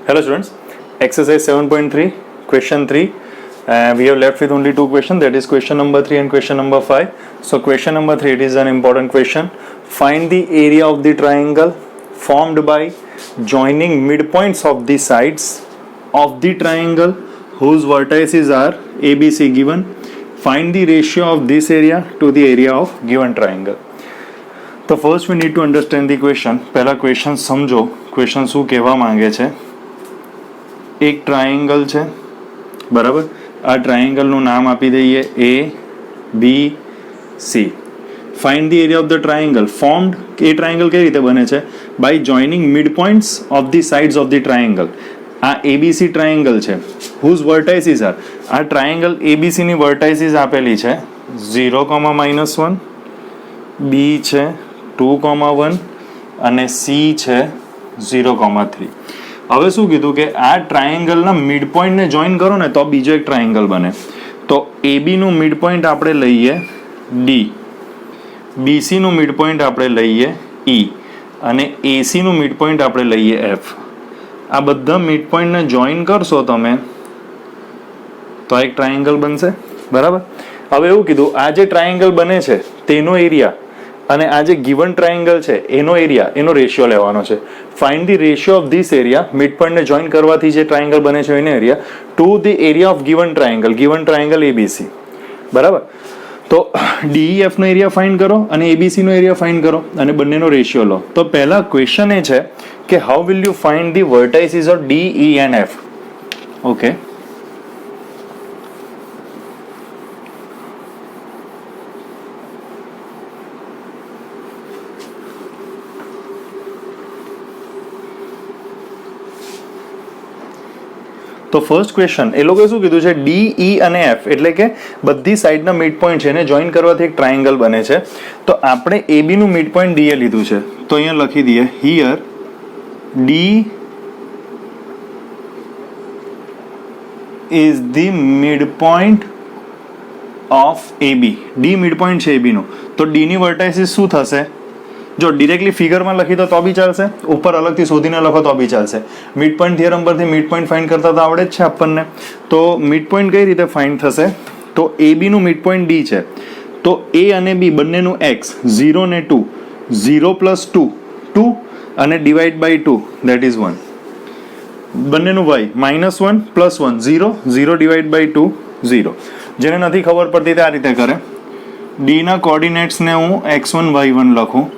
Hello students, exercise 7.3, question 3. We have left with only two questions, that is question number 3 and question number 5. So question number 3, it is an important question. Find the area of the triangle formed by joining midpoints of the sides of the triangle whose vertices are ABC given. Find the ratio of this area to the area of given triangle. તો first we need to understand the question. પહેલા question સમજો. Question શું કહેવા માંગે છે? એક triangle છે, બરાબર. આ ટ્રાયેંગલનું નામ આપી દઈએ A B C. Find the area of the triangle formed. એ ટ્રાયેંગલ કઈ રીતે બને છે? By joining mid points of the sides of the triangle. આ ABC ટ્રાયેંગલ છે, હુઝ વર્ટાઇસીસ આર. આ ટ્રાયેંગલ ABCની વર્ટાઇસીસ આપેલી છે 0,-1, B છે 2,1 અને C છે 0,3. હવે શું કીધું કે આ ટ્રાયેંગલના મિડ પોઈન્ટને જોઈન કરો ને તો બીજો એક ટ્રાયેંગલ બને. તો AB નું મિડ પોઈન્ટ આપણે લઈએ D, BC નું મિડ પોઈન્ટ આપણે લઈએ E અને AC નું મિડ પોઈન્ટ આપણે લઈએ F. આ બધા મિડ પોઈન્ટને જોઈન કરશો તમે તો એક ટ્રાયેંગલ બનશે, બરાબર. હવે એવું કીધું આ જે ટ્રાયેંગલ બને છે તેનો એરિયા અને આ જે ગિવન ટ્રાયેંગલ છે એનો એરિયા, એનો રેશિયો લેવાનો છે. Find the ratio of this area, mid પોઈન્ટને જોઈન કરવાથી જે ટ્રાયેંગલ બને છે એનો area, to the area of given triangle ABC, બરાબર. તો DEF નો એરિયા ફાઇન્ડ કરો અને ABC નો એરિયા ફાઇન્ડ કરો અને બંનેનો રેશિયો લો. તો પહેલા ક્વેશ્ચન એ છે કે how will you find the vertices of D, E and F. Okay, તો ફર્સ્ટ ક્વેશ્ચન એ લોકોએ શું કીધું છે? D, E અને F એટલે કે બધી સાઈડના મિડ પોઈન્ટ છે એને જોઈન કરવાથી એક ટ્રાયેંગલ બને છે. તો આપણે AB નું મિડ પોઈન્ટ D એ લીધું છે, તો અહીંયા લખી દઈએ here D is the mid point of AB. D mid point છે AB નું, તો D ની વર્ટાઇસીસ શું થશે? જો ડિરેક્ટલી ફિગરમાં લખી દો તો બી ચાલશે, ઉપર અલગથી શોધીને લખો તો બી ચાલશે. મિડ પોઈન્ટ થિયરમ પરથી મિડ પોઈન્ટ ફાઇન્ડ કરતા તો આવડે જ છે આપણને. તો મિડ પોઈન્ટ કઈ રીતે ફાઇન્ડ થશે? તો AB નું મિડ પોઈન્ટ D છે, તો A અને B બંનેનું x 0 ને 2, 0 પ્લસ 2 2 અને ડિવાઈડ બાય 2 દેટ ઇઝ 1. બંનેનું y -1 પ્લસ 1 0, 0 ડિવાઈડ બાય 2 0. જેને નથી ખબર પડતી તે આ રીતે કરે. D ના કોર્ડિનેટ્સને હું x1 y1 લખું.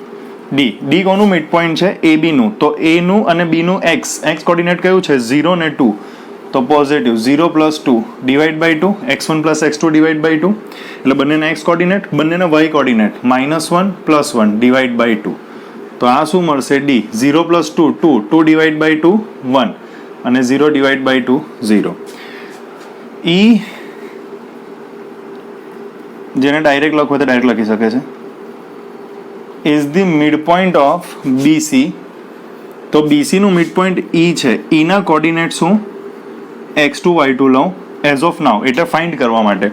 D કોનું મિડ પોઈન્ટ છે? AB નું, તો A નું અને B નું x કોર્ડિનેટ કયું છે? 0 ને 2, તો positive 0 plus 2 divide by 2, x1 plus x2 divide by 2. એટલે બંનેના x કોર્ડિનેટ, બંનેના y coordinate -1 plus 1 divide by 2. તો આ શું મળશે? D 0 પ્લસ 2 2, 2 ડિવાઈડ બાય 2 1 અને 0 ડિવાઈડ બાય 2 0. E જેને ડાયરેક્ટ લખવું તો ડાયરેક્ટ લખી શકે છે, is the mid point of BC. તો BC નું મિડ પોઈન્ટ E છે, E ના કોર્ડિનેટ શું? x2 y2 લઉં એઝ ઓફ નાઉ, એટલે ફાઇન્ડ કરવા માટે.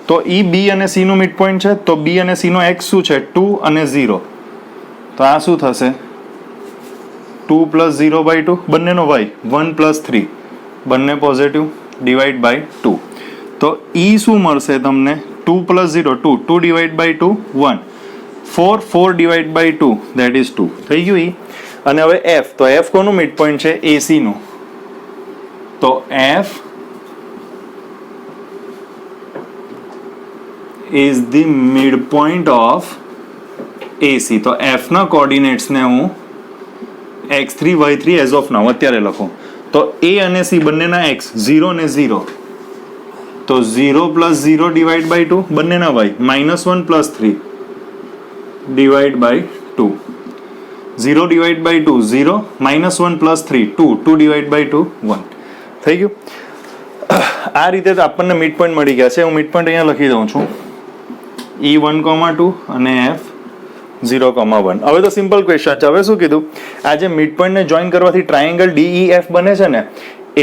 તો E B અને C નું મિડ પોઈન્ટ છે, તો B અને C નો x શું છે? 2 અને 0. તો આ શું થશે? 2 પ્લસ 0 બાય 2, બંનેનો y 1 પ્લસ 3, બંને પોઝિટિવ ડિવાઈડ બાય 2. તો E શું મળશે તમને? 2 plus 0 2, 2 divide by 2 1, 4 divide by 2 that is 2. થઈ ગયું E. અને હવે F, તો F કોનું મિડ પોઈન્ટ છે? AC નું, તો F is the mid point of AC. તો F ના કોર્ડિનેટ્સને હું x3 y3 એઝ ઓફ નાઉ અત્યારે લખું. તો A અને C બંનેના x 0 ને 0, તો 0 પ્લસ 0 ડિવાઈડ બાય 2, બંનેના y -1 plus 3 divide by 2, 0 divide by 2 0, -1 plus 3 2, 2 divide by 2 1. થઈ ગયું. આ રીતે આપણને મિડ પોઈન્ટ મળી ગયા છે. હું મિડ પોઈન્ટ અહીંયા લખી દઉં છું, E 1,2 અને F 0,1. હવે તો સિમ્પલ ક્વેશ્ચન છે. હવે શું કીધું? આ જે મિડ પોઈન્ટને જોઈન કરવાથી ટ્રાયેંગલ DEF બને છે ને,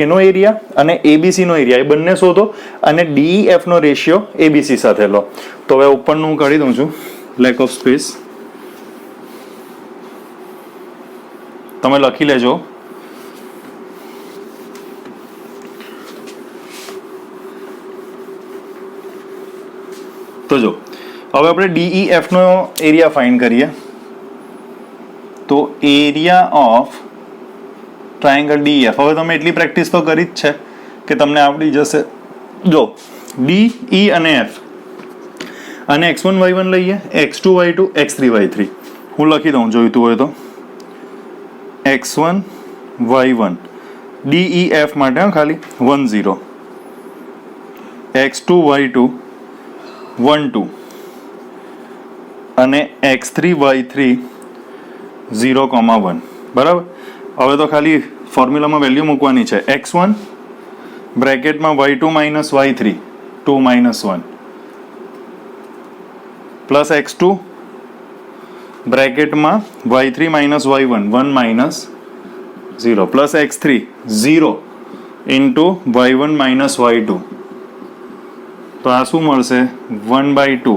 એનો એરિયા અને ABC નો એરિયા એ બંને શોધો અને DEF નો રેશિયો ABC સાથે લો. તો હવે ઉપરનું હું કાઢી દઉં છું, લેક ઓફ સ્પેસ. તમે લખી લેજો તો જો હવે આપણે DEF નો એરિયા ફાઇન્ડ કરીએ. તો એરિયા ઓફ ટ્રાયેંગલ DEF, હવે તમે એટલી પ્રેક્ટિસ તો કરી જ છે કે તમને આવડી જશે. જો DE અને F અને x1 y1 લઈએ, x2 y2 x3 y3. હું લખી દઉં જોઈતું હોય તો x1 y1 DEF માટે ખાલી 1 0, x2 y2 1 2 અને x3 y3 0, 1. બરાબર. હવે તો ખાલી ફોર્મ્યુલામાં વેલ્યુ મૂકવાની છે. x1 બ્રેકેટમાં y2 minus y3 2 minus 1 plus x2 બ્રેકેટમાં y3 minus y1 1 minus 0 plus x3 0 into y1 minus y2. તો આ શું મળશે? 1/2.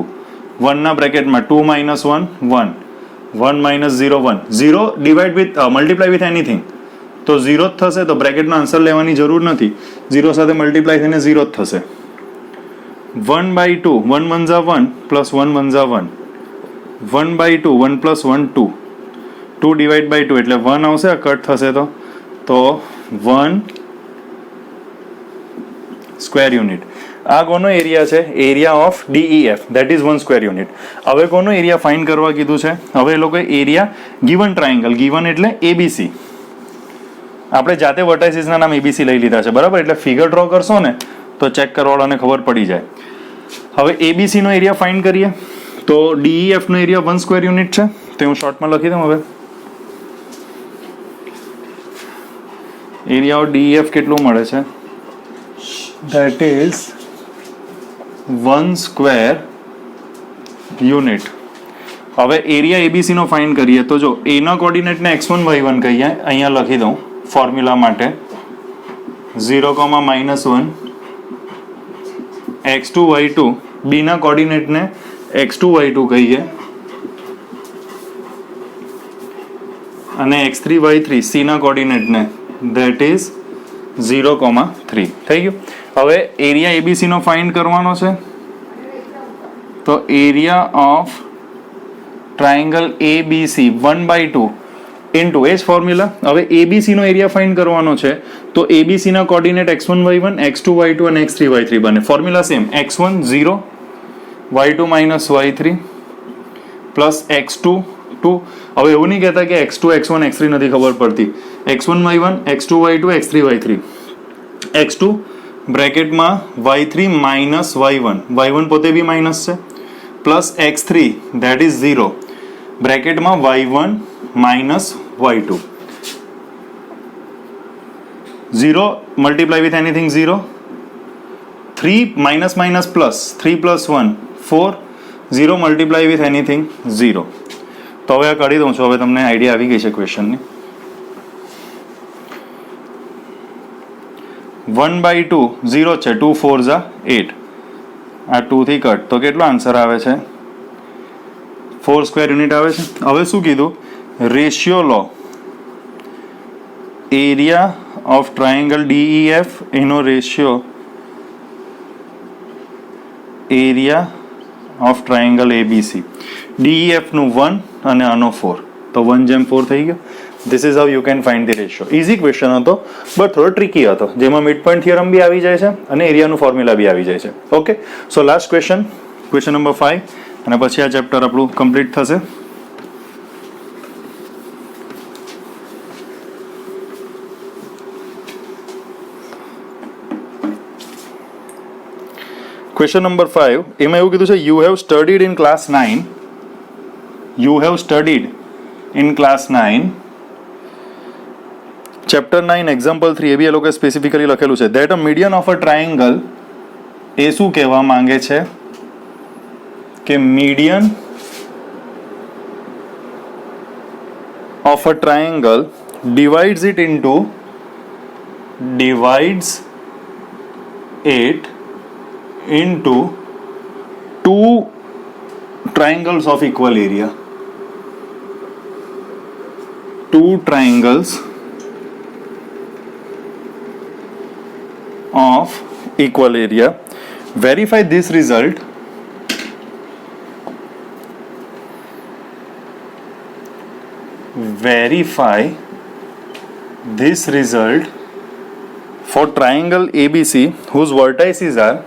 1ના બ્રેકેટમાં 2 minus 1 1 1 minus 0 1 0 divide with multiply with anything તો 0 જ થશે. તો બ્રેકેટનો આન્સર લેવાની જરૂર નથી, 0 સાથે મલ્ટીપ્લાય થઈને 0 જ થશે. 1/2 1 1 ઝા 1 પ્લસ 1 1 ઝા 1 1/2 1 પ્લસ 1 2 2 ડિવાઇડ બાય 2 એટલે 1 આવશે, આ કટ થશે તો 1 સ્ક્વેર યુનિટ. આ કોનો એરિયા છે? Area of DEF, that is 1 square unit. હવે કોનો એરિયા ફાઇન્ડ કરવા કીધું છે? હવે એ લોકોએ એરિયા ગિવન ટ્રાયેંગલ, ગિવન એટલે ABC, આપણે જાતે વર્ટાઇસીસના નામ ABC લઈ લીધા છે. બરાબર. એટલે ફિગર ડ્રો કરશો ને તો ચેક કરવાવાળાને ખબર પડી જાય. હવે ABC નો એરિયા ફાઇન્ડ કરીએ. તો DEF નો એરિયા 1 સ્ક્વેર યુનિટ છે, તો હું શોર્ટમાં લખી દઉં. હવે એરિયા ઓફ DEF કેટલું મળે છે? That is 1 square unit. હવે એરિયા ABC નો ફાઇન્ડ કરીએ. તો જો A ના કોર્ડિનેટને x1 y1 કહીએ, અહીંયા લખી દઉં ફોર્મ્યુલા માટે 0, -1 x2 y2. B ના કોર્ડિનેટને x2 y2 કહીએ અને x3 y3. C ના કોર્ડિનેટને ધેટ ઇઝ 0, 3. થઈ ગયું. હવે એરિયા ABC નો ફાઇન્ડ કરવાનો છે. તો area of triangle ABC 1/2 into એ જ ફોર્મ્યુલા. હવે ABC નો એરિયા ફાઇન્ડ કરવાનો છે તો ABC ના coordinate x1 y1 x2 y2 અને x3 y3 બને. Formula same, x1 0 y2 minus y3 plus x2 2. હવે એવું નહીં કહેતા કે x2 x1 x3 નથી ખબર પડતી. x1 y1 x2 y2 x3 y3 x2 બ્રેકેટમાં y3 minus y1 y1 પોતે બી માઇનસ છે plus x3 that is 0 બ્રેકેટમાં y1 minus y2 0 multiply with anything 0 3 minus minus plus 3 plus 1 4 0 multiply with anything 0. તો હવે આ કરી દઉં છું. હવે તમને આઈડિયા આવી ગઈ છે ક્વેશ્ચનની. 1/2 0 છે, 2 4 ઝા 8. આ 2 થી કટ તો કેટલો આન્સર આવે છે? 4 સ્ક્વેર યુનિટ આવે છે. હવે શું કીધું? રેશિયો લો એરિયા ઓફ ટ્રાયેંગલ DEF એનો ratio area of triangle ABC. DEF નું 1 અને આનો 4, તો 1/4 થઈ ગયો. This is how you can find the ratio. Easy question હતો બટ થોડો ટ્રિકી હતો, જેમાં મિડ પોઈન્ટ થિયરમ બી આવી જાય છે અને એરિયાનું ફોર્મ્યુલા બી આવી જાય છે. ઓકે, સો લાસ્ટ ક્વેશ્ચન નંબર 5 અને પછી આ ચેપ્ટર આપણું કમ્પ્લીટ થશે. ક્વેશ્ચન નંબર 5 એમાં એવું કીધું છે, you have studied in class 9 chapter 9 example 3 એ બી એ લોકો સ્પેસિફિકલી લખેલું છે. That a median of a triangle, એ શું કહેવા માંગે છે કે median of a triangle divides it into two triangles of equal area. Two triangles of equal area. Verify this result verify this result for triangle ABC whose vertices are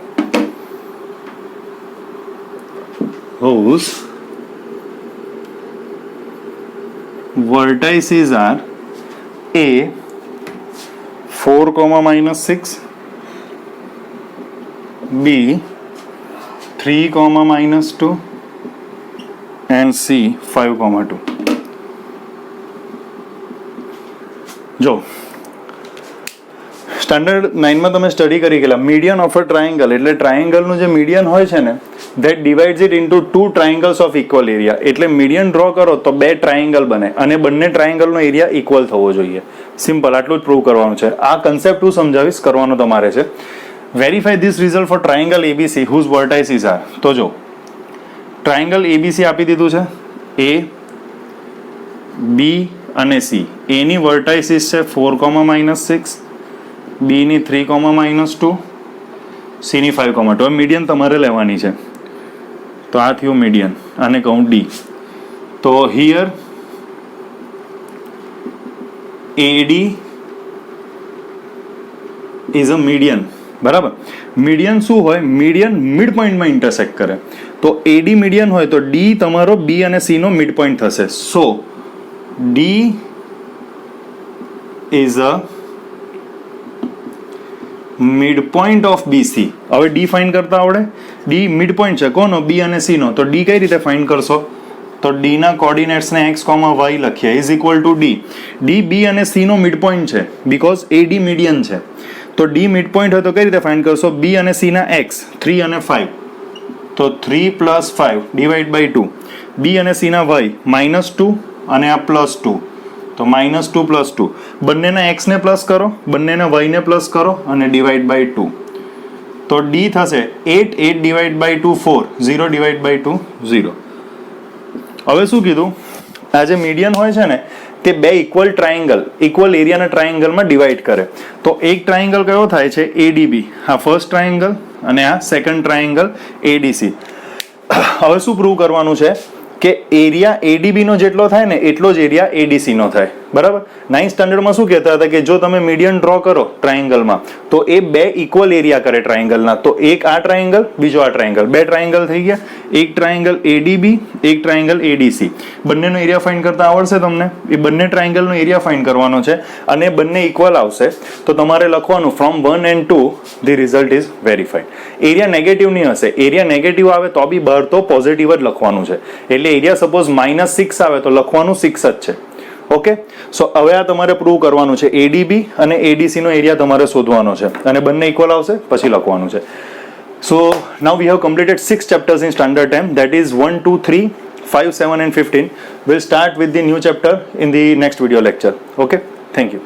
A 4 comma minus 6, B 3 comma minus 2 and C 5 comma 2. જો standard 9માં તમે study કરી ગયેલા median of a triangle એટલે ટ્રાયંગલનું જે median હોય છે ને that divides it into two triangles of equal area. એટલે મીડિયન ડ્રો કરો તો બે ટ્રાયંગલ બને અને બંને ટ્રાયંગલનો એરિયા ઇક્વલ થવો જોઈએ. સિમ્પલ, આટલું જ પ્રૂવ કરવાનું છે. આ કન્સેપ્ટ હું સમજાવીશ, કરવાનું તમારે છે. Verify this result for triangle ABC whose vertices are. તો જો ટ્રાયંગલ એબીસી આપી દીધું છે, એ બી અને સી. એની વર્ટાઇસીસ છે 4 કોમા માઇનસ 6, બીની 3 કોમા માઇનસ 2, સીની 5 કોમા 2. મીડિયન તમારે લેવાની છે. તો આ થયું મીડિયન, આને કહું ડી. તો here AD is a median. બરાબર, મીડિયન શું હોય? મીડિયન મિડ પોઈન્ટમાં ઇન્ટરસેક્ટ કરે. તો એડી મીડિયન હોય તો ડી તમારો બી અને સી નો મિડ પોઈન્ટ થશે. So D is a mid point of BC. હવે ડી ફાઇન્ડ કરતા આવડે? ડી મિડ પોઈન્ટ છે કોનો? બી અને સી નો. તો ડી કઈ રીતે ફાઇન્ડ કરશો? તો ડી ના કોર્ડિનેટ્સને x, y લખીએ is equal to D. D B અને સી નો મિડ પોઈન્ટ છે બીકોઝ એ ડી મીડિયન છે. તો ડી મિડ પોઈન્ટ હોય તો કઈ રીતે ફાઇન્ડ કરશો? બી અને સી ના x 3 અને 5. તો 3 પ્લસ 5 ડિવાઈડ બાય 2. બી અને સી ના y -2 અને આ +2. તો -2 + 2. બંનેના x ને પ્લસ કરો, બંનેના y ને પ્લસ કરો અને ડિવાઈડ બાય 2. તો ડી થશે 8. 8 ડિવાઈડ બાય 2 4. 0 divide by 2 0. હવે શું કીધું? આ જે મીડિયન હોય છે ને તે બે ઇક્વલ ટ્રાયંગલ, ઇક્વલ એરિયાના ટ્રાયંગલમાં ડિવાઈડ કરે. તો એક ટ્રાયંગલ કયો થાય છે? એડીબી. આ ફર્સ્ટ ટ્રાયંગલ અને આ સેકન્ડ ટ્રાયંગલ એડીસી. હવે શું પ્રૂવ કરવાનું છે? કે એરિયા એડીબી નો જેટલો થાય ને એટલો જ એરિયા એડીસી નો થાય. બરાબર. 9th સ્ટાન્ડર્ડમાં શું કહેતા હતા કે જો તમે મીડિયન ડ્રો કરો ટ્રાયંગલમાં તો એ બે ઇક્વલ એરિયા કરે ટ્રાયંગલના. તો એક આ ટ્રાયંગલ, બીજો આ ટ્રાયંગલ, બે ટ્રાયંગલ થઈ ગયા. એક ટ્રાયંગલ એડીબી, એક ટ્રાયંગલ એડીસી. બંનેનો એરિયા ફાઇન્ડ કરતા આવડશે તમને? એ બંને ટ્રાયંગલનો એરિયા ફાઇન્ડ કરવાનો છે અને બંને ઇક્વલ આવશે તો તમારે લખવાનું from 1 and 2 the result is verified. Area negative નહીં હશે. એરિયા નેગેટિવ આવે તો બી બહાર તો પોઝિટિવ જ લખવાનું છે. એટલે એરિયા સપોઝ -6 આવે તો લખવાનું 6 જ છે. ઓકે. સો હવે આ તમારે પ્રૂવ કરવાનું છે. એડીબી અને એડીસી નો એરિયા તમારે શોધવાનો છે અને બંને ઇક્વલ આવશે પછી લખવાનું છે. So now we have completed 6 chapters in standard time, that is 1, 2, 3, 5, 7 and 15. We'll start with the new chapter in the next video lecture. Okay, thank you.